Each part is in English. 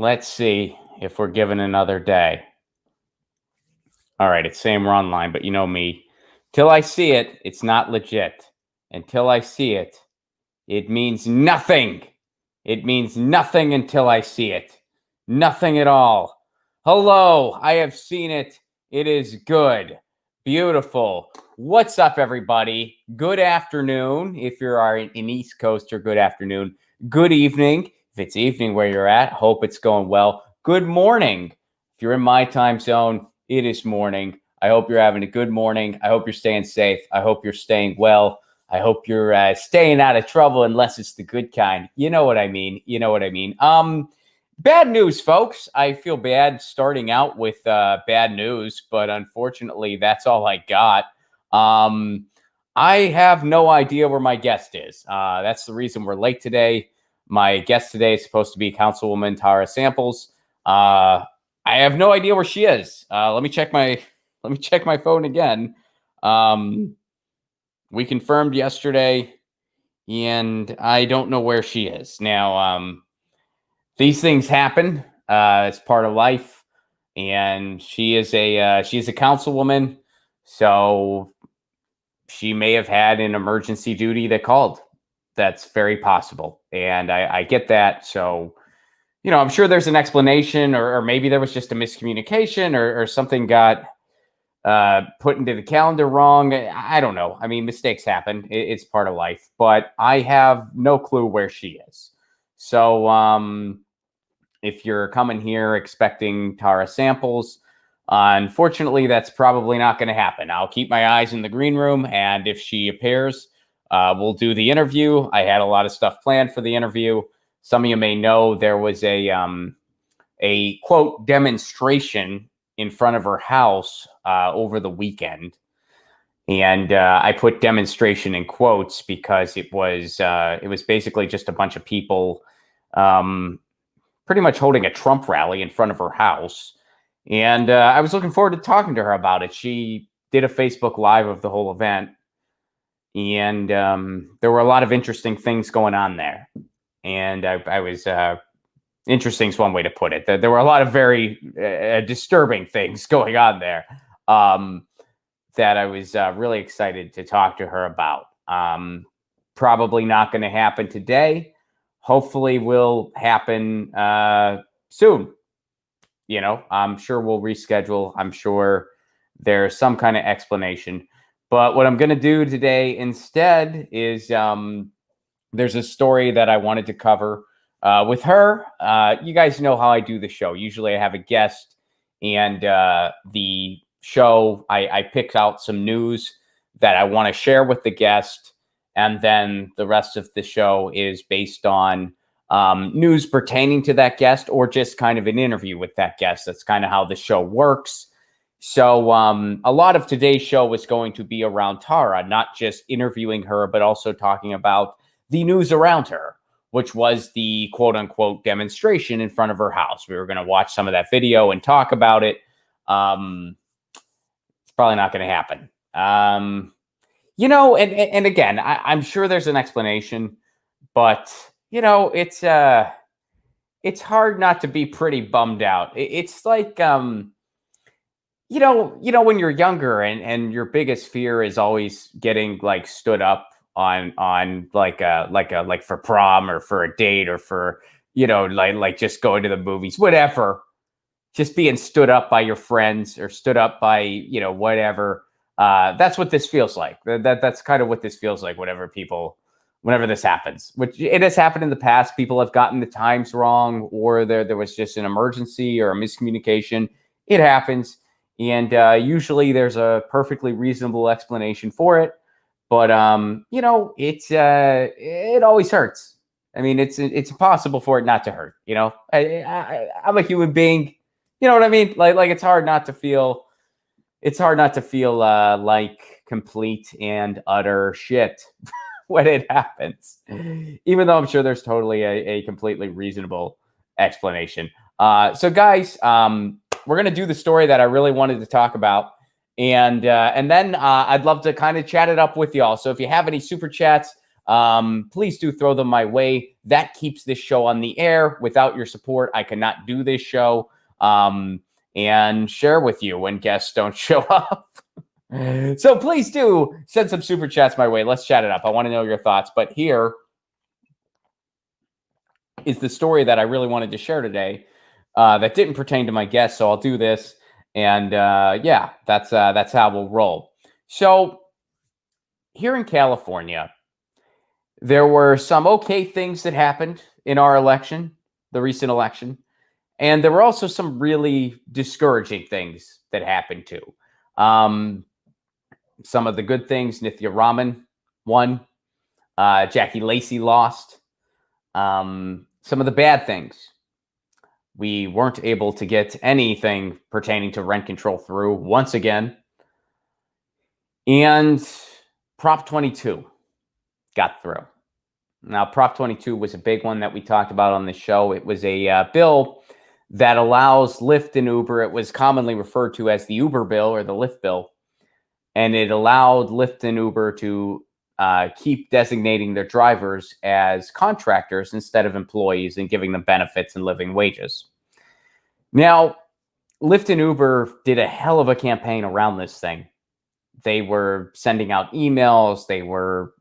Let's see if we're given another day. All right, it's saying we're online, but you know me. Till I see it, it's not legit. Until I see it, it means nothing. It means nothing until I see it. Nothing at all. Hello, I have seen it. It is good. Beautiful. What's up, everybody? Good afternoon. If you're in East Coast, or good afternoon. Good evening. If it's evening where you're at, hope it's going well. Good morning. If you're in my time zone, it is morning. I hope you're having a good morning. I hope you're staying safe. I hope you're staying well. I hope you're staying out of trouble, unless it's the good kind. You know what I mean. You know what I mean. Bad news, folks. I feel bad starting out with bad news, but unfortunately, that's all I got. I have no idea where my guest is. That's the reason we're late today. My guest today is supposed to be Councilwoman Tara Samples. I have no idea where she is. Let me check my phone again. We confirmed yesterday, and I don't know where she is. Now, these things happen. It's part of life, and she is a councilwoman, so she may have had an emergency duty that called. That's very possible, and I get that. So, I'm sure there's an explanation, or maybe there was just a miscommunication, or something got put into the calendar wrong. I don't know. I mean, mistakes happen. It's part of life, but I have no clue where she is. So, if you're coming here expecting Tara Samples, unfortunately, that's probably not going to happen. I'll keep my eyes in the green room, and if she appears, we'll do the interview. I had a lot of stuff planned for the interview. Some of you may know there was a quote demonstration in front of her house over the weekend. And I put demonstration in quotes because it was basically just a bunch of people pretty much holding a Trump rally in front of her house. And I was looking forward to talking to her about it. She did a Facebook Live of the whole event. And there were a lot of interesting things going on there. And I was... interesting is one way to put it. There were a lot of very disturbing things going on there that I was really excited to talk to her about. Probably not going to happen today. Hopefully will happen soon. I'm sure we'll reschedule. I'm sure there's some kind of explanation. But what I'm going to do today instead is there's a story that I wanted to cover with her. You guys know how I do the show. Usually I have a guest, and the show, I pick out some news that I want to share with the guest, and then the rest of the show is based on news pertaining to that guest, or just kind of an interview with that guest. That's kind of how the show works. So a lot of today's show was going to be around Tara, not just interviewing her, but also talking about the news around her, which was the quote unquote demonstration in front of her house. We were going to watch some of that video and talk about it. It's probably not going to happen. And again, I'm sure there's an explanation, but it's hard not to be pretty bummed out. It's like, when you're younger and your biggest fear is always getting like stood up on like for prom, or for a date, or for like just going to the movies, whatever, just being stood up by your friends, or stood up by whatever. That's what this feels like. That's kind of what this feels like whenever this happens, which it has happened in the past. People have gotten the times wrong, or there was just an emergency or a miscommunication. It happens, and usually there's a perfectly reasonable explanation for it. But it always hurts. I mean, it's impossible for it not to hurt. I'm a human being. You know what I mean? Like it's hard not to feel. It's hard not to feel like complete and utter shit when it happens. Even though I'm sure there's totally a completely reasonable explanation. So guys, we're gonna do the story that I really wanted to talk about. And then I'd love to kind of chat it up with y'all. So if you have any super chats, please do throw them my way. That keeps this show on the air. Without your support, I cannot do this show. And share with you when guests don't show up. So please do send some super chats my way. Let's chat it up. I want to know your thoughts. But here is the story that I really wanted to share today that didn't pertain to my guest. So I'll do this. And yeah, that's how we'll roll. So here in California, there were some okay things that happened in our election, the recent election. And there were also some really discouraging things that happened too. Some of the good things, Nithya Raman won. Jackie Lacey lost. Some of the bad things, we weren't able to get anything pertaining to rent control through once again. And Prop 22 got through. Now, Prop 22 was a big one that we talked about on the show. It was a bill that allows Lyft and Uber. It was commonly referred to as the Uber bill or the Lyft bill. And it allowed Lyft and Uber to keep designating their drivers as contractors instead of employees and giving them benefits and living wages. Now, Lyft and Uber did a hell of a campaign around this thing. They were sending out emails. They were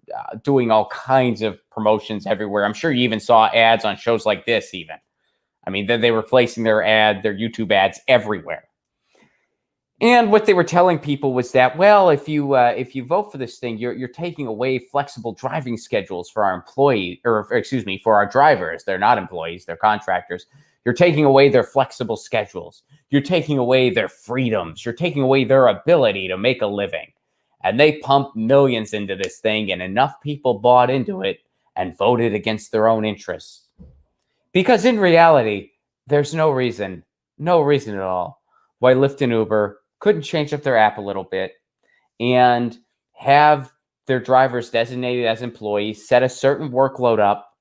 doing all kinds of promotions everywhere. I'm sure you even saw ads on shows like this even. I mean, they were placing their YouTube ads everywhere. And what they were telling people was that, well, if you vote for this thing, you're taking away flexible driving schedules for our for our drivers. They're not employees, they're contractors. You're taking away their flexible schedules. You're taking away their freedoms. You're taking away their ability to make a living. And they pumped millions into this thing, and enough people bought into it and voted against their own interests. Because in reality, there's no reason at all why Lyft and Uber couldn't change up their app a little bit and have their drivers designated as employees, set a certain workload up,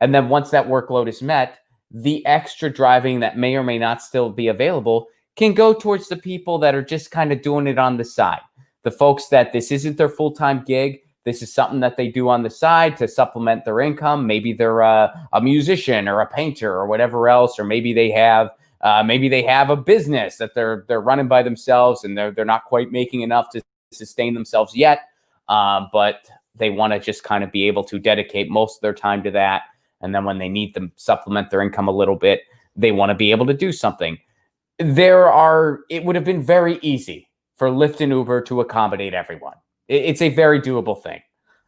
and then once that workload is met, the extra driving that may or may not still be available can go towards the people that are just kind of doing it on the side. The folks that this isn't their full-time gig. This is something that they do on the side to supplement their income. Maybe they're a musician or a painter or whatever else, or maybe they have a business that they're running by themselves and they're not quite making enough to sustain themselves yet, but they want to just kind of be able to dedicate most of their time to that. And then when they need to supplement their income a little bit, they want to be able to do something. It would have been very easy for Lyft and Uber to accommodate everyone. It's a very doable thing.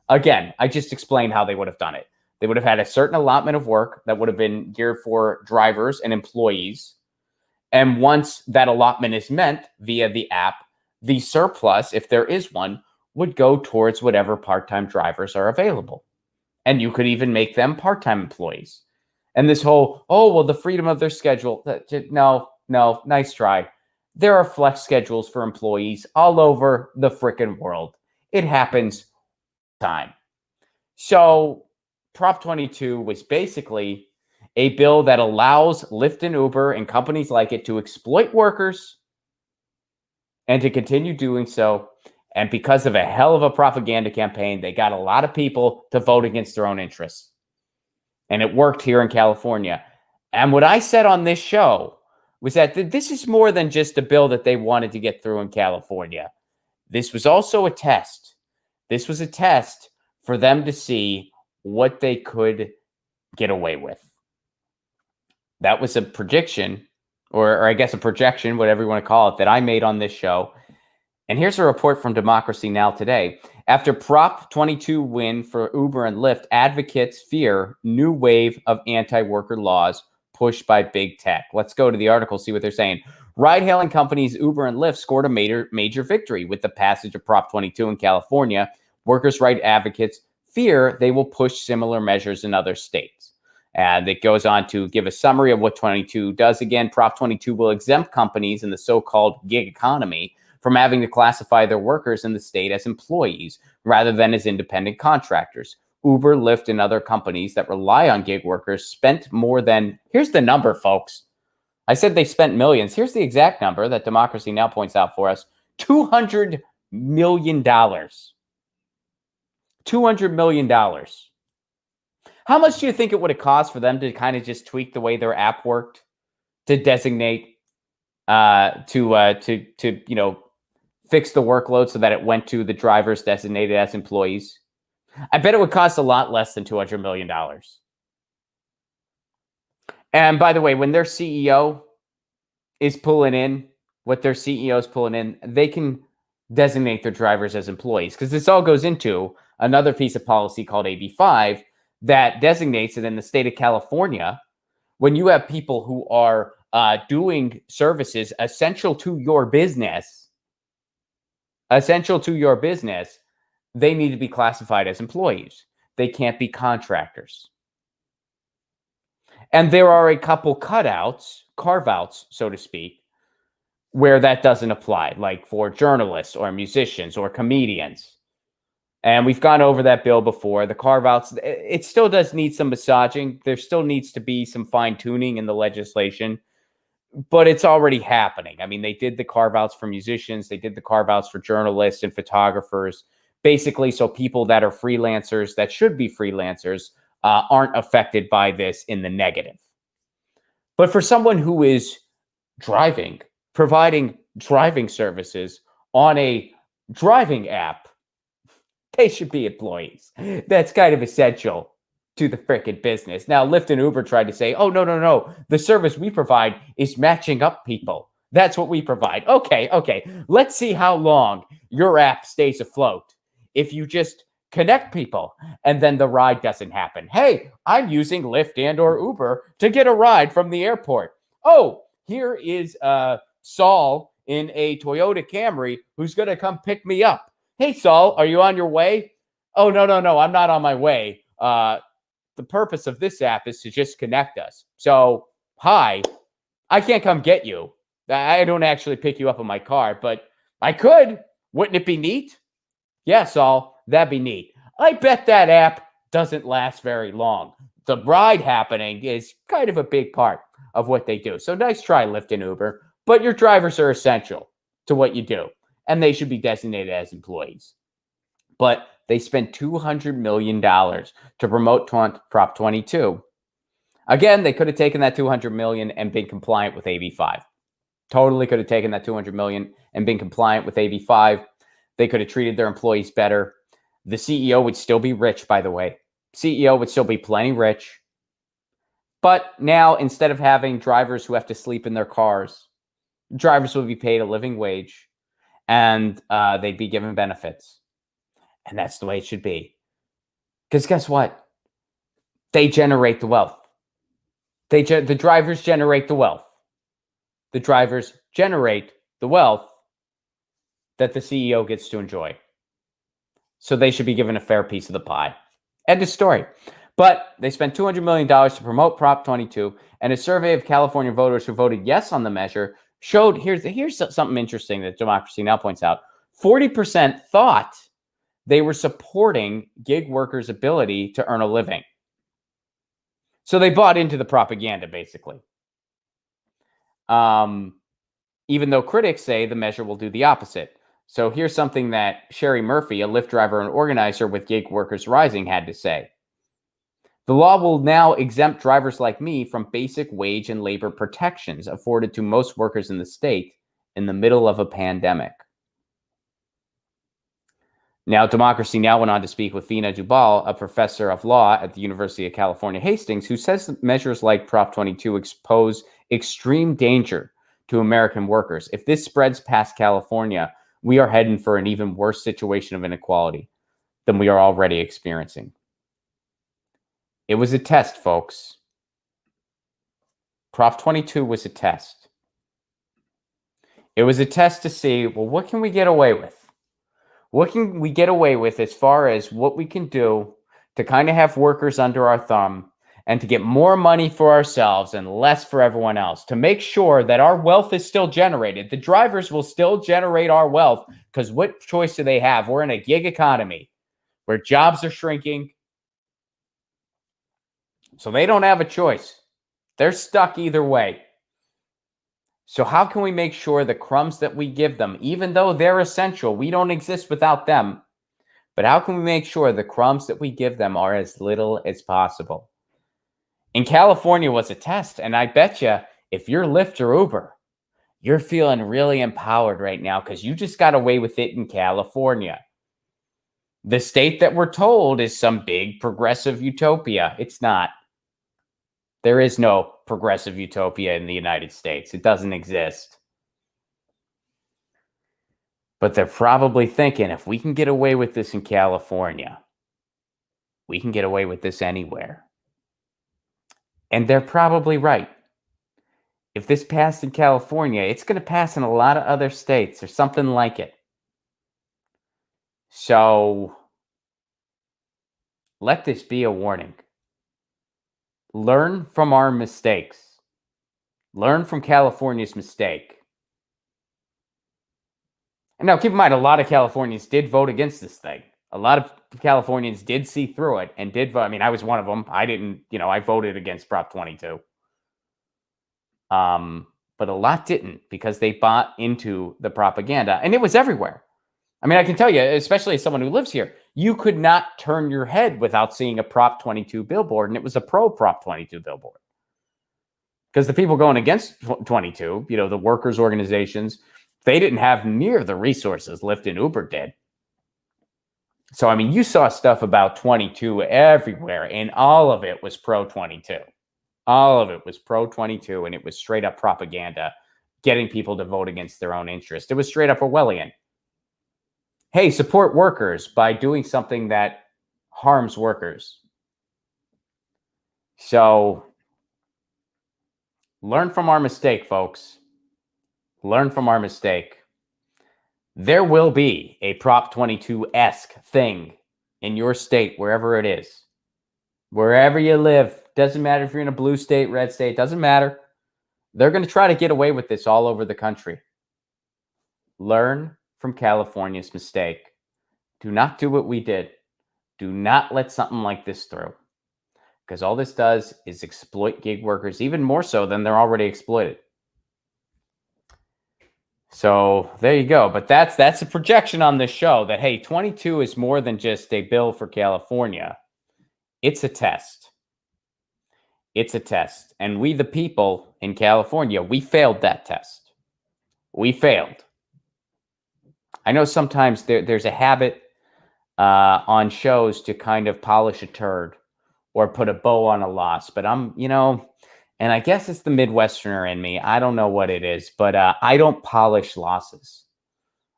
Again, I just explained how they would have done it. They would have had a certain allotment of work that would have been geared for drivers and employees. And once that allotment is met via the app, the surplus, if there is one, would go towards whatever part-time drivers are available. And you could even make them part-time employees. And this whole, the freedom of their schedule. No, nice try. There are flex schedules for employees all over the frickin' world. It happens all the time. So Prop 22 was basically a bill that allows Lyft and Uber and companies like it to exploit workers and to continue doing so. And because of a hell of a propaganda campaign, they got a lot of people to vote against their own interests. And it worked here in California. And what I said on this show was that this is more than just a bill that they wanted to get through in California. This was also a test. This was a test for them to see what they could get away with. That was a prediction, or I guess a projection, whatever you want to call it, that I made on this show. And here's a report from Democracy Now! Today. After Prop 22 win for Uber and Lyft, advocates fear new wave of anti-worker laws pushed by big tech. Let's go to the article, see what they're saying. Ride-hailing companies Uber and Lyft scored a major victory with the passage of Prop 22 in California. Workers' right advocates fear they will push similar measures in other states. And it goes on to give a summary of what 22 does. Again, Prop 22 will exempt companies in the so-called gig economy from having to classify their workers in the state as employees rather than as independent contractors. Uber, Lyft, and other companies that rely on gig workers spent more than, here's the number, folks. I said they spent millions. Here's the exact number that Democracy Now! Points out for us. $200 million. $200 million. How much do you think it would have cost for them to kind of just tweak the way their app worked to designate, to fix the workload so that it went to the drivers designated as employees? I bet it would cost a lot less than $200 million. And by the way, when their CEO is pulling in, what their CEO is pulling in, they can designate their drivers as employees, because this all goes into another piece of policy called AB5 that designates it in the state of California. When you have people who are doing services essential to your business, they need to be classified as employees. They can't be contractors. And there are a couple carve-outs, so to speak, where that doesn't apply, like for journalists or musicians or comedians. And we've gone over that bill before. The carve-outs, it still does need some massaging. There still needs to be some fine-tuning in the legislation, but it's already happening. I mean, they did the carve-outs for musicians. They did the carve-outs for journalists and photographers, basically so people that are freelancers, that should be freelancers, aren't affected by this in the negative. But for someone who is providing driving services on a driving app, they should be employees. That's kind of essential to the frickin' business. Now, Lyft and Uber tried to say, oh, no. The service we provide is matching up people. That's what we provide. Okay. Let's see how long your app stays afloat if you just connect people and then the ride doesn't happen. Hey, I'm using Lyft and or Uber to get a ride from the airport. Oh, here is Saul in a Toyota Camry who's going to come pick me up. Hey, Saul, are you on your way? Oh, no, I'm not on my way. The purpose of this app is to just connect us. So, hi, I can't come get you. I don't actually pick you up in my car, but I could. Wouldn't it be neat? Yeah, Saul, that'd be neat. I bet that app doesn't last very long. The ride happening is kind of a big part of what they do. So nice try, Lyft and Uber, but your drivers are essential to what you do, and they should be designated as employees. But they spent $200 million to promote Prop 22. Again, they could have taken that $200 million and been compliant with AB5. Totally could have taken that $200 million and been compliant with AB5. They could have treated their employees better. The CEO would still be rich, by the way. CEO would still be plenty rich. But now, instead of having drivers who have to sleep in their cars, drivers will be paid a living wage, and they'd be given benefits. And that's the way it should be. Because guess what? They generate the wealth. The drivers generate the wealth. The drivers generate the wealth that the CEO gets to enjoy. So they should be given a fair piece of the pie. End of story. But they spent $200 million to promote Prop 22, and a survey of California voters who voted yes on the measure showed, here's something interesting that Democracy Now! Points out. 40% thought they were supporting gig workers' ability to earn a living. So they bought into the propaganda, basically. Even though critics say the measure will do the opposite. So here's something that Sherry Murphy, a Lyft driver and organizer with Gig Workers Rising, had to say. The law will now exempt drivers like me from basic wage and labor protections afforded to most workers in the state in the middle of a pandemic. Now, Democracy Now! Went on to speak with Veena Dubal, a professor of law at the University of California, Hastings, who says that measures like Prop 22 expose extreme danger to American workers. If this spreads past California, we are heading for an even worse situation of inequality than we are already experiencing. It was a test, folks. Prop 22 was a test. It was a test to see, well, what can we get away with? What can we get away with as far as what we can do to kind of have workers under our thumb and to get more money for ourselves and less for everyone else, to make sure that our wealth is still generated. The drivers will still generate our wealth, because what choice do they have? We're in a gig economy where jobs are shrinking. So they don't have a choice. They're stuck either way. So how can we make sure the crumbs that we give them, even though they're essential, we don't exist without them, But how can we make sure the crumbs that we give them are as little as possible? And California was a test. And I bet you if you're Lyft or Uber, you're feeling really empowered right now because you just got away with it in California. The state that we're told is some big progressive utopia. It's not. There is no progressive utopia in the United States. It doesn't exist. But they're probably thinking if we can get away with this in California, we can get away with this anywhere. And they're probably right. If this passed in California, it's going to pass in a lot of other states or something like it. So let this be a warning. Learn from our mistakes. Learn from California's mistake. And now keep in mind, a lot of Californians did vote against this thing. A lot of Californians did see through it and did vote. I mean, I was one of them. I didn't, I voted against Prop 22. But a lot didn't because they bought into the propaganda and it was everywhere. I mean, I can tell you, especially as someone who lives here, you could not turn your head without seeing a Prop 22 billboard, and it was a pro-Prop 22 billboard. Because the people going against 22, the workers' organizations, they didn't have near the resources Lyft and Uber did. So, I mean, you saw stuff about 22 everywhere, and all of it was pro-22. All of it was pro-22, and it was straight up propaganda, getting people to vote against their own interest. It was straight up Orwellian. Hey, support workers by doing something that harms workers. So learn from our mistake, folks. Learn from our mistake. There will be a Prop 22-esque thing in your state, wherever it is. Wherever you live, doesn't matter if you're in a blue state, red state, doesn't matter. They're going to try to get away with this all over the country. Learn from California's mistake. Do not do what we did. Do not let something like this through. Because all this does is exploit gig workers even more so than they're already exploited. So there you go. But that's a projection on this show that, hey, 22 is more than just a bill for California. It's a test. It's a test. And we, the people in California, we failed that test. We failed. I know sometimes there's a habit on shows to kind of polish a turd or put a bow on a loss. But I'm, and I guess it's the Midwesterner in me. I don't know what it is, but I don't polish losses.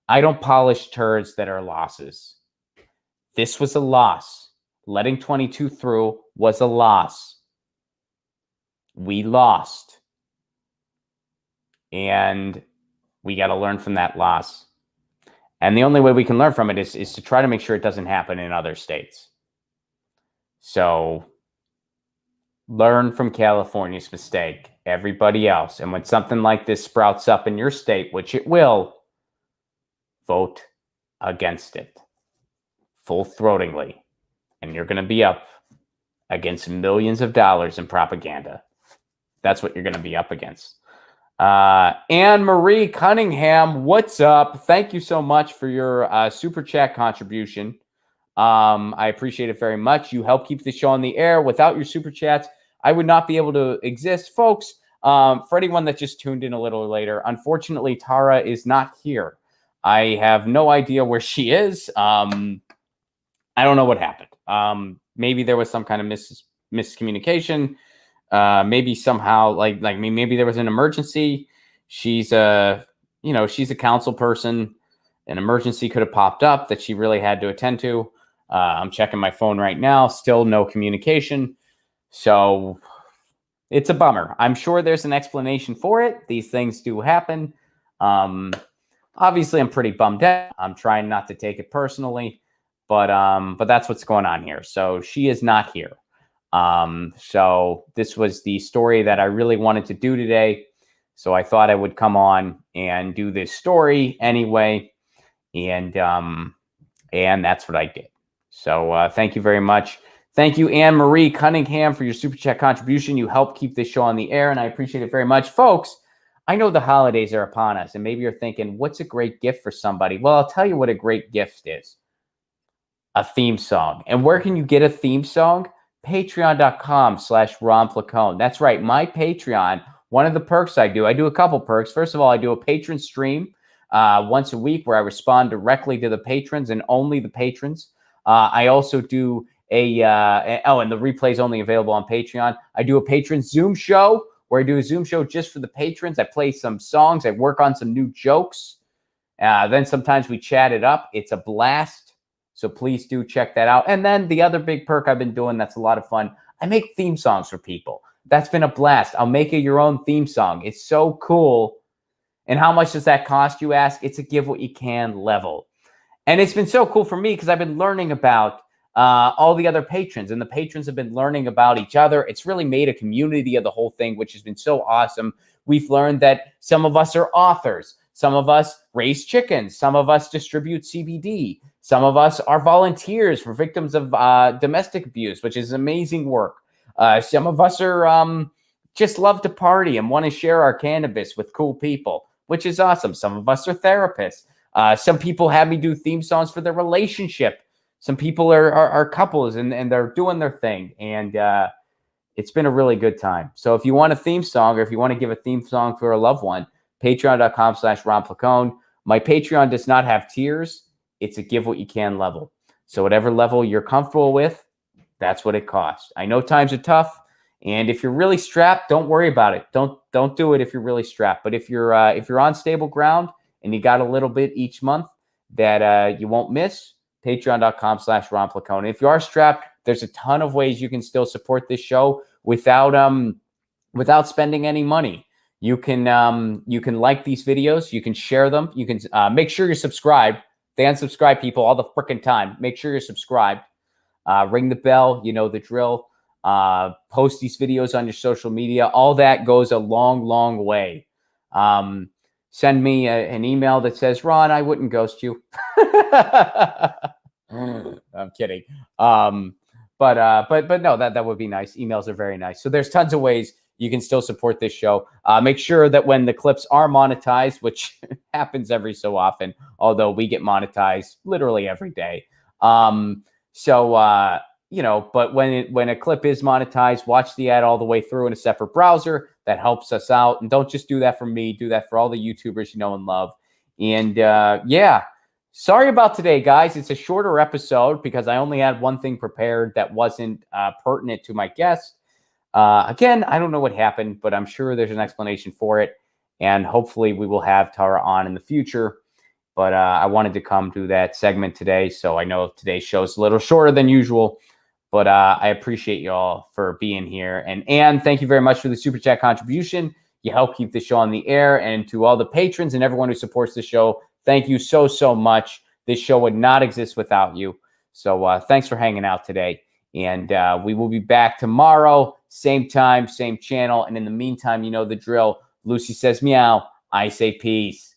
I don't polish turds that are losses. This was a loss. Letting 22 through was a loss. We lost. And we got to learn from that loss. And the only way we can learn from it is to try to make sure it doesn't happen in other states. So learn from California's mistake, everybody else. And when something like this sprouts up in your state, which it will, vote against it full-throatingly. And you're going to be up against millions of dollars in propaganda. That's what you're going to be up against. Anne Marie Cunningham, what's up? Thank you so much for your super chat contribution. I appreciate it very much. You help keep the show on the air. Without your super chats, I would not be able to exist. Folks, for anyone that just tuned in a little later, unfortunately, Tara is not here. I have no idea where she is. I don't know what happened. Maybe there was some kind of miscommunication. Maybe somehow maybe there was an emergency. She's she's a council person. An emergency could have popped up that she really had to attend to. I'm checking my phone right now. Still no communication. So it's a bummer. I'm sure there's an explanation for it. These things do happen. Obviously I'm pretty bummed out. I'm trying not to take it personally, but that's what's going on here. So she is not here. So this was the story that I really wanted to do today. So I thought I would come on and do this story anyway. And that's what I did. So, thank you very much. Thank you, Anne Marie Cunningham, for your super chat contribution. You help keep this show on the air, and I appreciate it very much. Folks, I know the holidays are upon us, and maybe you're thinking, what's a great gift for somebody? Well, I'll tell you what a great gift is. a theme song. And where can you get a theme song? Patreon.com/Ron Placone. That's right, my Patreon. One of the perks I do a couple perks. First of all, I do a patron stream once a week where I respond directly to the patrons and only the patrons. I also do and the replay is only available on Patreon. I do a patron Zoom show where I do a Zoom show just for the patrons. I play some songs. I work on some new jokes. Then sometimes we chat it up. It's a blast. So please do check that out. And then the other big perk I've been doing that's a lot of fun, I make theme songs for people. That's been a blast. I'll make it your own theme song. It's so cool. And how much does that cost, you ask? It's a give what you can level. And it's been so cool for me because I've been learning about all the other patrons, and the patrons have been learning about each other. It's really made a community of the whole thing, which has been so awesome. We've learned that some of us are authors. Some of us raise chickens. Some of us distribute CBD. Some of us are volunteers for victims of domestic abuse, which is amazing work. Some of us are just love to party and want to share our cannabis with cool people, which is awesome. Some of us are therapists. Some people have me do theme songs for their relationship. Some people are couples and they're doing their thing. And it's been a really good time. So if you want a theme song or if you want to give a theme song for a loved one, Patreon.com/Ron Placone. My Patreon does not have tiers. It's a give what you can level. So whatever level you're comfortable with, that's what it costs. I know times are tough. And if you're really strapped, don't worry about it. Don't do it if you're really strapped. But if you're on stable ground and you got a little bit each month that you won't miss, Patreon.com/Ron Placone. If you are strapped, there's a ton of ways you can still support this show without spending any money. You can like these videos. You can share them. You can make sure you're subscribed. They unsubscribe people all the freaking time. Make sure you're subscribed. Ring the bell. You know the drill. Post these videos on your social media. All that goes a long, long way. Send me an email that says, Ron, I wouldn't ghost you. I'm kidding. But no, that would be nice. Emails are very nice. So there's tons of ways you can still support this show. Make sure that when the clips are monetized, which happens every so often, although we get monetized literally every day. But when a clip is monetized, watch the ad all the way through in a separate browser. That helps us out. And don't just do that for me. Do that for all the YouTubers you know and love. And sorry about today, guys. It's a shorter episode because I only had one thing prepared that wasn't pertinent to my guest. Again, I don't know what happened, but I'm sure there's an explanation for it. And hopefully we will have Tara on in the future. But I wanted to come to that segment today. So I know today's show is a little shorter than usual. But I appreciate you all for being here. And Anne, thank you very much for the Super Chat contribution. You help keep the show on the air. And to all the patrons and everyone who supports the show, thank you so, so much. This show would not exist without you. So thanks for hanging out today. And we will be back tomorrow, same time, same channel. And in the meantime, you know the drill. Lucy says meow. I say peace.